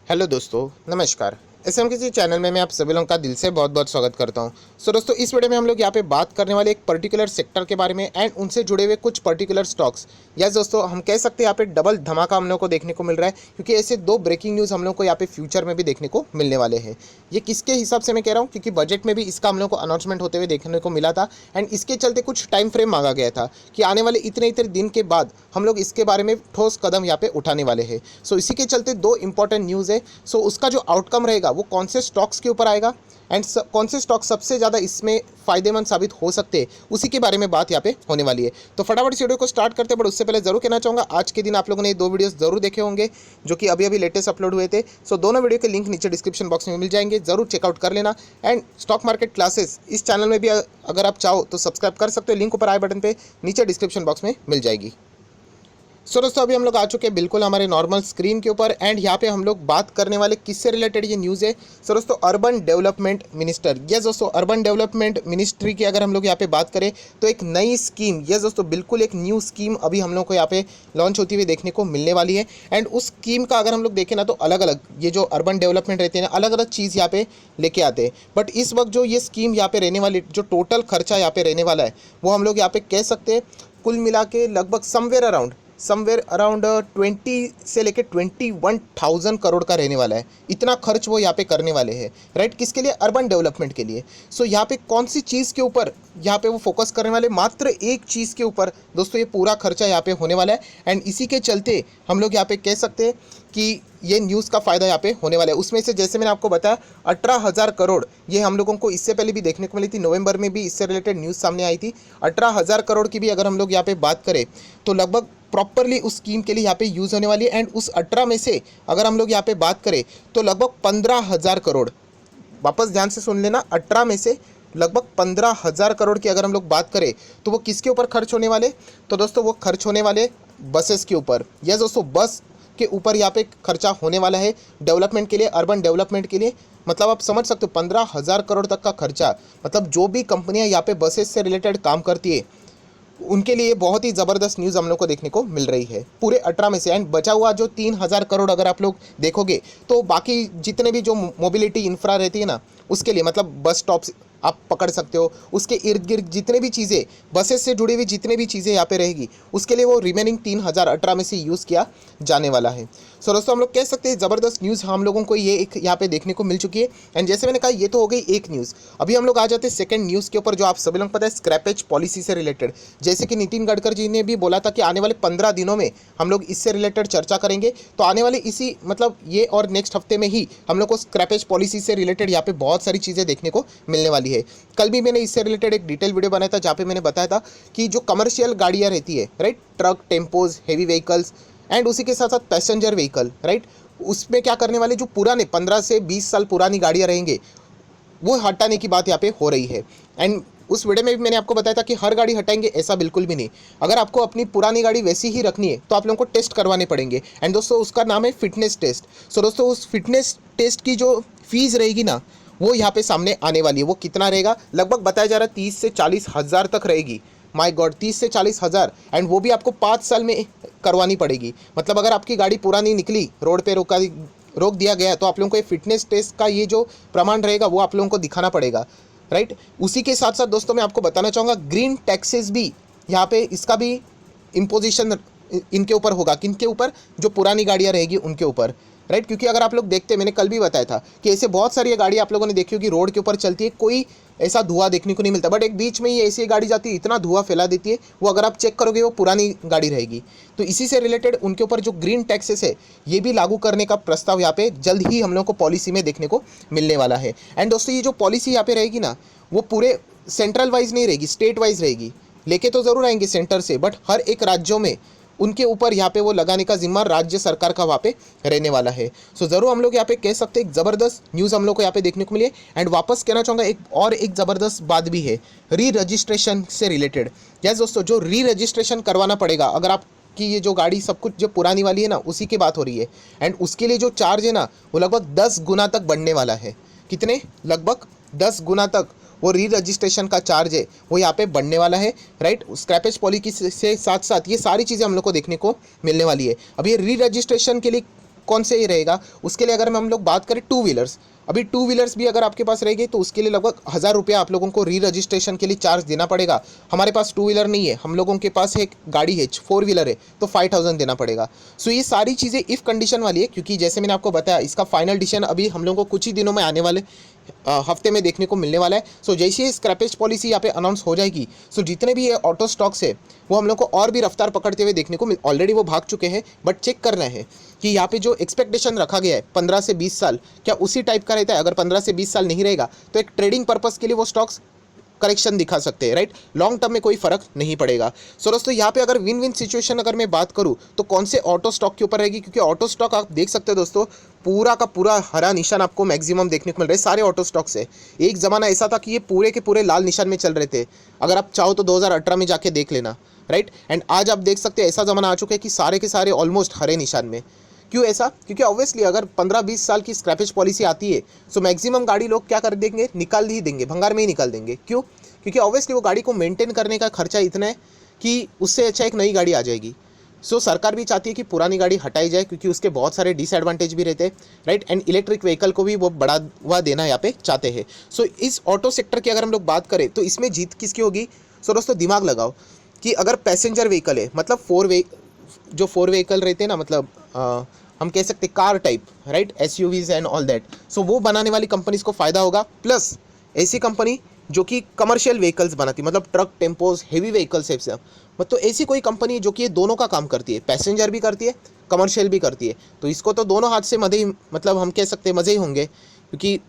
Hello दोस्तों, नमस्कार। SMKC channel में मैं आप सभी लोगों का दिल से बहुत बहुत स्वागत करता हूं। दोस्तों, इस वीडियो में हम लोग यहाँ पे बात करने वाले एक पर्टिकुलर सेक्टर के बारे में एंड उनसे जुड़े हुए कुछ पर्टिकुलर स्टॉक्स। यस दोस्तों, हम कह सकते हैं यहाँ पे डबल धमाका हम लोग को देखने को मिल रहा है, क्योंकि ऐसे दो ब्रेकिंग न्यूज़ हम लोग को यहाँ पे फ्यूचर में भी देखने को मिलने वाले हैं। ये किसके हिसाब से मैं कह रहा हूँ, क्योंकि बजट में भी इसका हम लोग को अनाउंसमेंट होते हुए देखने को मिला था एंड इसके चलते कुछ टाइम फ्रेम मांगा गया था कि आने वाले इतने इतने दिन के बाद हम लोग इसके बारे में ठोस कदम यहाँ पे उठाने वाले हैं। इसी के चलते दो इंपॉर्टेंट न्यूज़ है। उसका जो आउटकम रहेगा वो कौन से स्टॉक्स के ऊपर आएगा एंड कौन से स्टॉक सबसे ज़्यादा इसमें फ़ायदेमंद साबित हो सकते हैं, उसी के बारे में बात यहाँ पे होने वाली है। तो फटाफट इस वीडियो को स्टार्ट करते हैं, बट उससे पहले जरूर कहना चाहूँगा आज के दिन आप लोगों ने ये दो वीडियोस जरूर देखे होंगे जो कि अभी अभी लेटेस्ट अपलोड हुए थे। दोनों वीडियो के लिंक नीचे डिस्क्रिप्शन बॉक्स में मिल जाएंगे, जरूर चेकआउट कर लेना। एंड स्टॉक मार्केट क्लासेस इस चैनल में भी अगर आप चाहो तो सब्सक्राइब कर सकते हो, लिंक ऊपर आई बटन पर नीचे डिस्क्रिप्शन बॉक्स में मिल जाएगी। दोस्तों, अभी हम लोग आ चुके हैं बिल्कुल हमारे नॉर्मल स्क्रीन के ऊपर एंड यहाँ पे हम लोग बात करने वाले किससे रिलेटेड ये न्यूज़ है। दोस्तों, अर्बन डेवलपमेंट मिनिस्टर, यस दोस्तों, अर्बन डेवलपमेंट मिनिस्ट्री की अगर हम लोग यहाँ पे बात करें तो एक नई स्कीम, यस दोस्तों, बिल्कुल एक न्यू स्कीम अभी हम लोग को यहाँ पे लॉन्च होती हुई देखने को मिलने वाली है। एंड उस स्कीम का अगर हम लोग देखें ना तो अलग अलग ये जो अर्बन डेवलपमेंट रहते हैं ना, अलग अलग चीज़ यहाँ पे लेके आते हैं। बट इस वक्त जो ये स्कीम यहाँ पे रहने वाली, जो टोटल खर्चा यहाँ पे रहने वाला है, वो हम लोग यहाँ पे कह सकते हैं कुल मिला के लगभग समवेयर अराउंड 20 से लेके 21,000 करोड़ का रहने वाला है। इतना खर्च वो यहाँ पे करने वाले हैं, राइट। किसके लिए? अर्बन डेवलपमेंट के लिए। यहाँ पे कौन सी चीज़ के ऊपर यहाँ पे वो फोकस करने वाले? मात्र एक चीज़ के ऊपर दोस्तों ये पूरा खर्चा यहाँ पे होने वाला है। एंड इसी के चलते हम लोग यहाँ पे कह सकते हैं कि ये न्यूज़ का फ़ायदा यहाँ पे होने वाला है। उसमें से जैसे मैंने आपको बताया 18,000 करोड़ ये हम लोगों को इससे पहले भी देखने को मिली थी, नवंबर में भी इससे रिलेटेड न्यूज़ सामने आई थी। 18,000 करोड़ की भी अगर हम लोग यहाँ पे बात करें तो लगभग प्रॉपरली उस स्कीम के लिए यहाँ पे यूज़ होने वाली है। एंड उस 18 में से अगर हम लोग यहाँ पे बात करें तो लगभग 15,000 करोड़, वापस ध्यान से सुन लेना, 18 में से लगभग 15,000 करोड़ की अगर हम लोग बात करें तो वो किसके ऊपर खर्च होने वाले? तो दोस्तों वो खर्च होने वाले बसेस के ऊपर। यस दोस्तों, बस के ऊपर यहाँ पे खर्चा होने वाला है डेवलपमेंट के लिए, अर्बन डेवलपमेंट के लिए। मतलब आप समझ सकते हो 15,000 करोड़ तक का खर्चा, मतलब जो भी कंपनियां यहाँ पे बसेस से रिलेटेड काम करती है उनके लिए बहुत ही ज़बरदस्त न्यूज़ हम लोग को देखने को मिल रही है पूरे 18 में से। एंड बचा हुआ जो 3,000 करोड़ अगर आप लोग देखोगे तो बाकी जितने भी जो मोबिलिटी इंफ्रा रहती है ना उसके लिए, मतलब बस स्टॉप्स आप पकड़ सकते हो, उसके इर्द गिर्द जितने भी चीज़ें बसेस से जुड़ी हुई जितने भी चीज़ें यहाँ पे रहेगी उसके लिए वो रिमेनिंग 3,018 में से यूज़ किया जाने वाला है। दोस्तों, हम लोग कह सकते हैं ज़बरदस्त न्यूज़ हम लोगों को ये एक यहाँ पे देखने को मिल चुकी है। एंड जैसे मैंने कहा ये तो हो गई एक न्यूज़। अभी हम लोग आ जाते हैं सेकंड न्यूज़ के ऊपर, जो आप सभी लोग पता है स्क्रैपेज पॉलिसी से रिलेटेड। जैसे कि नितिन गडकरी जी ने भी बोला था कि आने वाले 15 दिनों में हम लोग इससे रिलेटेड चर्चा करेंगे। तो आने वाले इसी मतलब ये और नेक्स्ट हफ्ते में ही हम लोग को स्क्रैपेज पॉलिसी से रिलेटेड यहाँ पे बहुत सारी चीज़ें देखने को मिलने वाली है। कल भी मैंने इससे रिलेटेड एक डिटेल वीडियो बनाया था जहाँ पे मैंने बताया था कि जो कमर्शियल गाड़ियाँ रहती है, right, truck, tempos, heavy vehicles and उसी के साथ साथ पैसेंजर व्हीकल, राइट, उसमें क्या करने वाले जो पुराने 15 से 20 साल पुरानी गाड़ियाँ रहेंगे वो हटाने की बात यहाँ पे हो रही है। एंड उस वीडियो में भी मैंने आपको बताया था कि हर गाड़ी हटाएंगे ऐसा बिल्कुल भी नहीं। अगर आपको अपनी पुरानी गाड़ी वैसी ही रखनी है तो आप लोगों को टेस्ट करवाने पड़ेंगे। एंड दोस्तों उसका नाम है फिटनेस टेस्ट। दोस्तों उस फिटनेस टेस्ट की जो फीस रहेगी ना वो यहाँ पे सामने आने वाली है। वो कितना रहेगा? लगभग बताया जा रहा है 30 से 40 हज़ार तक रहेगी। माय गॉड, 30 से 40 हज़ार। एंड वो भी आपको 5 साल में करवानी पड़ेगी। मतलब अगर आपकी गाड़ी पुरानी निकली, रोड पे रोक दिया गया तो आप लोगों को ये फिटनेस टेस्ट का ये जो प्रमाण रहेगा वो आप लोगों को दिखाना पड़ेगा, राइट। उसी के साथ साथ दोस्तों मैं आपको बताना चाहूँगा ग्रीन टैक्सेस भी यहाँ पे इसका भी इम्पोजिशन इनके ऊपर होगा। किनके ऊपर? जो पुरानी गाड़ियाँ रहेगी उनके ऊपर, राइट। क्योंकि अगर आप लोग देखते हैं, मैंने कल भी बताया था कि ऐसे बहुत सारी गाड़ी आप लोगों ने देखी होगी रोड के ऊपर चलती है, कोई ऐसा धुआं देखने को नहीं मिलता। बट एक बीच में ही ऐसी गाड़ी जाती है, इतना धुआं फैला देती है, वो अगर आप चेक करोगे वो पुरानी गाड़ी रहेगी। तो इसी से रिलेटेड उनके ऊपर जो ग्रीन टैक्सेस है ये भी लागू करने का प्रस्ताव यहाँ पे जल्द ही हम लोग को पॉलिसी में देखने को मिलने वाला है। एंड दोस्तों ये जो पॉलिसी यहाँ पे रहेगी ना वो पूरे सेंट्रल वाइज नहीं रहेगी, स्टेट वाइज रहेगी। लेके तो ज़रूर आएंगे सेंटर से, बट हर एक राज्यों में उनके ऊपर यहाँ पे वो लगाने का जिम्मा राज्य सरकार का वहाँ पे रहने वाला है। ज़रूर हम लोग यहाँ पे कह सकते हैं एक ज़बरदस्त न्यूज़ हम लोग को यहाँ पे देखने को मिली है। एंड वापस कहना चाहूँगा एक ज़बरदस्त बात भी है री रजिस्ट्रेशन से रिलेटेड। यस दोस्तों, जो री रजिस्ट्रेशन करवाना पड़ेगा अगर आप कि ये जो गाड़ी सब कुछ जो पुरानी वाली है ना उसी की बात हो रही है। एंड उसके लिए जो चार्ज है ना वो लगभग 10 गुना तक बढ़ने वाला है। कितने? लगभग 10 गुना तक वो री रजिस्ट्रेशन का चार्ज है वो यहाँ पे बढ़ने वाला है, राइट। स्क्रैपेज पॉलिसी से साथ साथ ये सारी चीज़ें हम लोग को देखने को मिलने वाली है। अब ये री रजिस्ट्रेशन के लिए कौन से रहेगा, उसके लिए अगर हम लोग बात करें टू व्हीलर्स, अभी टू व्हीलर्स भी अगर आपके पास रहेगी तो उसके लिए लगभग 1000 रुपया आप लोगों को री रजिस्ट्रेशन के लिए चार्ज देना पड़ेगा। हमारे पास टू व्हीलर नहीं है, हम लोगों के पास एक गाड़ी है, फोर व्हीलर है, तो 5000 देना पड़ेगा। सो ये सारी चीज़ें इफ़ कंडीशन वाली है, क्योंकि जैसे मैंने आपको बताया इसका फाइनल डिसीजन अभी हम लोगों को कुछ ही दिनों में आने वाले हफ्ते में देखने को मिलने वाला है। सो जैसे ही स्क्रैपेज पॉलिसी यहाँ पे अनाउंस हो जाएगी, सो जितने भी ये ऑटो स्टॉक्स है वो हम लोग को और भी रफ्तार पकड़ते हुए देखने को ऑलरेडी वो भाग चुके हैं, बट चेक करना है कि यहाँ पे जो एक्सपेक्टेशन रखा गया है 15 से 20 साल, क्या उसी टाइप का रहता है। अगर 15 से 20 साल नहीं रहेगा तो एक ट्रेडिंग पर्पज़ के लिए वो स्टॉक्स करेक्शन दिखा सकते हैं, राइट। लॉन्ग टर्म में कोई फर्क नहीं पड़ेगा। सो दोस्तों यहाँ पे अगर विन विन सिचुएशन अगर मैं बात करूँ तो कौन से ऑटो स्टॉक के ऊपर रहेगी, क्योंकि ऑटो स्टॉक आप देख सकते हो दोस्तों पूरा का पूरा हरा निशान आपको मैक्सिमम देखने को मिल रहा है सारे ऑटो स्टॉक से। एक ज़माना ऐसा था कि ये पूरे के पूरे लाल निशान में चल रहे थे, अगर आप चाहो तो 2018 में जाके देख लेना, राइट। एंड आज आप देख सकते हैं ऐसा ज़माना आ चुका है कि सारे के सारे ऑलमोस्ट हरे निशान में। क्यों ऐसा? क्योंकि ऑब्वियसली अगर 15-20 साल की स्क्रैपेज पॉलिसी आती है सो मैक्सिमम गाड़ी लोग क्या कर देंगे, निकाल ही देंगे, भंगार में ही निकाल देंगे। क्यों? क्योंकि ऑब्वियसली वो गाड़ी को मेंटेन करने का खर्चा इतना है कि उससे अच्छा एक नई गाड़ी आ जाएगी। सो सरकार भी चाहती है कि पुरानी गाड़ी हटाई जाए, क्योंकि उसके बहुत सारे डिसएडवांटेज भी रहते हैं, राइट। एंड इलेक्ट्रिक व्हीकल को भी वो बढ़ावा देना यहाँ पे चाहते हैं। सो इस ऑटो सेक्टर की अगर हम लोग बात करें तो इसमें जीत किसकी होगी? सो दोस्तों दिमाग लगाओ कि अगर पैसेंजर व्हीकल है, मतलब जो फोर व्हीकल रहते हैं ना, मतलब हम कह सकते car type, right, SUVs and all that, so वो बनाने वाली कंपनीज को फ़ायदा होगा। प्लस ऐसी कंपनी जो कि कमर्शियल व्हीकल्स बनाती, मतलब ट्रक, टेम्पोज, हेवी व्हीकल्स है, मतलब ऐसी कोई कंपनी जो कि ये दोनों का काम करती है, पैसेंजर भी करती है, कमर्शियल भी करती है, तो इसको तो दोनों हाथ से मज़े ही, मतलब हम कह सकते हैं मज़े ही होंगे, क्योंकि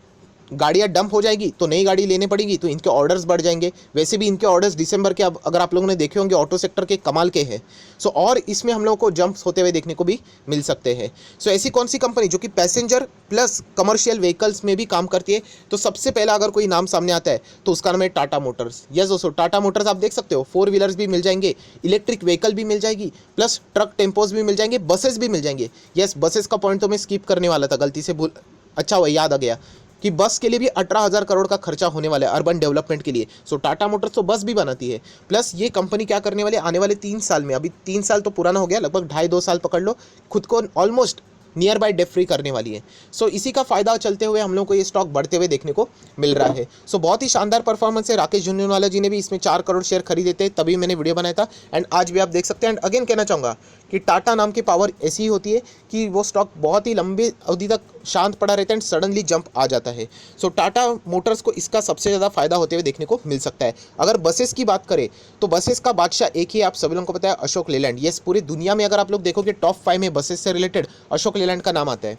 गाड़ियाँ डंप हो जाएगी तो नई गाड़ी लेने पड़ेगी, तो इनके ऑर्डर्स बढ़ जाएंगे। वैसे भी इनके ऑर्डर्स दिसंबर के, अब अगर आप लोगों ने देखे होंगे, ऑटो सेक्टर के कमाल के हैं। सो और इसमें हम लोगों को जंप्स होते हुए देखने को भी मिल सकते हैं। सो ऐसी कौन सी कंपनी जो कि पैसेंजर प्लस कमर्शियल व्हीकल्स में भी काम करती है? तो सबसे पहला अगर कोई नाम सामने आता है तो उसका नाम है टाटा मोटर्स। यस दोस्तों, टाटा मोटर्स आप देख सकते हो, फोर व्हीलर्स भी मिल जाएंगे, इलेक्ट्रिक व्हीकल भी मिल जाएगी, प्लस ट्रक, टेम्पोज भी मिल जाएंगे, बसेस भी मिल जाएंगे। यस, बसेस का पॉइंट तो मैं स्किप करने वाला था, गलती से भूल, अच्छा हुआ याद आ गया कि बस के लिए भी 18,000 करोड़ का खर्चा होने वाला है अर्बन डेवलपमेंट के लिए। सो टाटा मोटर्स तो बस भी बनाती है। प्लस ये कंपनी क्या करने वाली है आने वाले 3 साल में, अभी 3 साल तो पुराना हो गया, लगभग 2.5-2 साल पकड़ लो, खुद को almost near by debt free करने वाली है। सो इसी का फायदा चलते हुए हम लोग को ये स्टॉक बढ़ते हुए देखने को मिल रहा है। सो बहुत ही शानदार परफॉर्मेंस है। राकेश झुनझुनवाला जी ने भी इसमें 4 करोड़ शेयर खरीदे थे, तभी मैंने वीडियो बनाया था, एंड आज भी आप देख सकते हैं। एंड अगेन कहना चाहूँगा कि टाटा नाम की पावर ऐसी ही होती है कि वो स्टॉक बहुत ही लंबी अवधि तक शांत पड़ा रहता है एंड सडनली जंप आ जाता है। सो टाटा मोटर्स को इसका सबसे ज़्यादा फायदा होते हुए देखने को मिल सकता है। अगर बसेस की बात करें तो बसेस का बादशाह एक ही आप सभी लोगों को पता है, अशोक लेलैंड। यस, पूरी दुनिया में अगर आप लोग देखोगे टॉप 5 में बसेस से रिलेटेड अशोक लेलैंड का नाम आता है।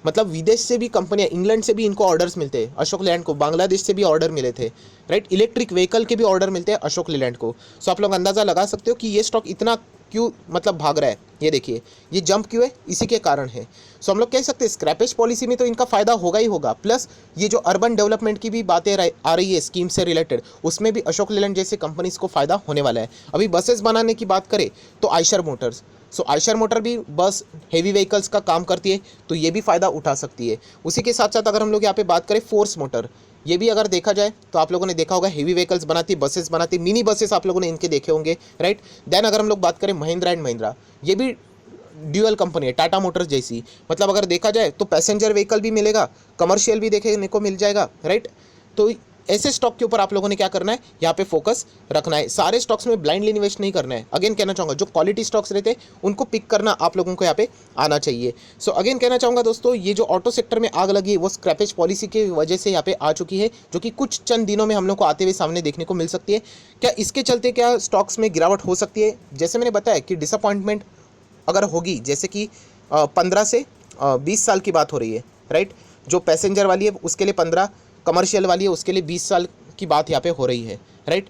मतलब विदेश से भी कंपनियां, इंग्लैंड से भी इनको ऑर्डर्स मिलते हैं अशोक लेलैंड को, बांग्लादेश से भी ऑर्डर मिले थे, राइट। इलेक्ट्रिक व्हीकल के भी ऑर्डर मिलते हैं अशोक लेलैंड को। सो आप लोग अंदाज़ा लगा सकते हो कि ये स्टॉक इतना क्यों मतलब भाग रहा है। ये देखिए ये जंप क्यों है, इसी के कारण है। सो हम लोग कह सकते हैं स्क्रैपेज पॉलिसी में तो इनका फ़ायदा होगा ही होगा, प्लस ये जो अर्बन डेवलपमेंट की भी बातें आ रही है स्कीम से रिलेटेड, उसमें भी अशोक लेलैंड जैसे कंपनीज को फ़ायदा होने वाला है। अभी बसेस बनाने की बात करें तो आयशर मोटर्स, सो आयशर मोटर भी बस हेवी व्हीकल्स का काम करती है, तो ये भी फ़ायदा उठा सकती है। उसी के साथ साथ अगर हम लोग यहाँ पे बात करें फोर्स मोटर, ये भी अगर देखा जाए तो आप लोगों ने देखा होगा हेवी व्हीकल्स बनाती, बसेस बनाती, मिनी बसेस आप लोगों ने इनके देखे होंगे, राइट। देन अगर हम लोग बात करें महिंद्रा एंड महिंद्रा, ये भी ड्यूअल कंपनी है टाटा मोटर्स जैसी, मतलब अगर देखा जाए तो पैसेंजर व्हीकल भी मिलेगा, कमर्शियल भी देखने को मिल जाएगा, राइट। तो ऐसे स्टॉक के ऊपर आप लोगों ने क्या करना है, यहाँ पे फोकस रखना है। सारे स्टॉक्स में ब्लाइंडली इन्वेस्ट नहीं करना है। अगेन कहना चाहूँगा जो क्वालिटी स्टॉक्स रहते हैं उनको पिक करना आप लोगों को यहाँ पे आना चाहिए। सो अगेन कहना चाहूँगा दोस्तों, ये जो ऑटो सेक्टर में आग लगी है वो स्क्रैपेज पॉलिसी की वजह से यहाँ पे आ चुकी है, जो कि कुछ चंद दिनों में हम लोग को आते हुए सामने देखने को मिल सकती है। क्या इसके चलते क्या स्टॉक्स में गिरावट हो सकती है? जैसे मैंने बताया कि डिसअपॉइंटमेंट अगर होगी, जैसे कि 15 से 20 साल की बात हो रही है, राइट। जो पैसेंजर वाली है उसके लिए 15, कमर्शियल वाली है उसके लिए 20 साल की बात यहाँ पे हो रही है, राइट।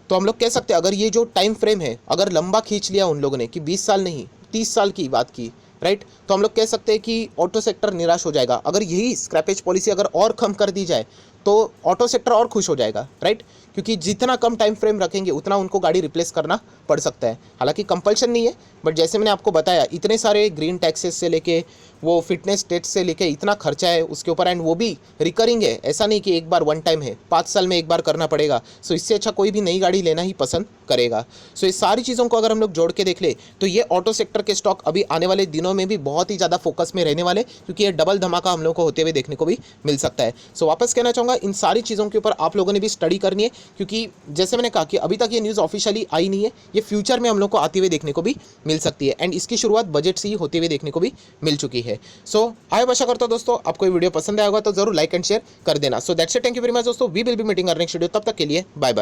तो हम लोग कह सकते हैं अगर ये जो टाइम फ्रेम है अगर लंबा खींच लिया उन लोगों ने कि 20 साल नहीं 30 साल की बात की, राइट, तो हम लोग कह सकते हैं कि ऑटो सेक्टर निराश हो जाएगा। अगर यही स्क्रैपेज पॉलिसी अगर और कम कर दी जाए तो ऑटो सेक्टर और खुश हो जाएगा, राइट, क्योंकि जितना कम टाइम फ्रेम रखेंगे उतना उनको गाड़ी रिप्लेस करना पड़ सकता है। हालांकि कंपल्शन नहीं है, बट जैसे मैंने आपको बताया इतने सारे ग्रीन टैक्सेस से लेके वो फिटनेस टेस्ट से लेके इतना खर्चा है उसके ऊपर, एंड वो भी रिकरिंग है, ऐसा नहीं कि एक बार वन टाइम है, 5 साल में एक बार करना पड़ेगा। सो इससे अच्छा कोई भी नई गाड़ी लेना ही पसंद करेगा। सो इस सारी चीज़ों को अगर हम लोग जोड़ के देख ले तो ये ऑटो सेक्टर के स्टॉक अभी आने वाले दिनों में भी बहुत ही ज़्यादा फोकस में रहने वाले, क्योंकि ये डबल धमाका हम लोग को होते हुए देखने को भी मिल सकता है। सो वापस कहना चाहूँगा इन सारी चीज़ों के ऊपर आप लोगों ने भी स्टडी करनी है, क्योंकि जैसे मैंने कहा कि अभी तक ये न्यूज़ ऑफिशियली आई नहीं है, ये फ्यूचर में हम लोग को आती हुई देखने को भी मिल सकती है, एंड इसकी शुरुआत बजट से ही होते हुए देखने को भी मिल चुकी है। सो आई आशा करता हूं दोस्तों आपको ये वीडियो पसंद आया होगा, तो जरूर लाइक एंड शेयर कर देना। So that's it, thank you very much दोस्तों, we will be meeting next video, तब तक के लिए बाय बाय।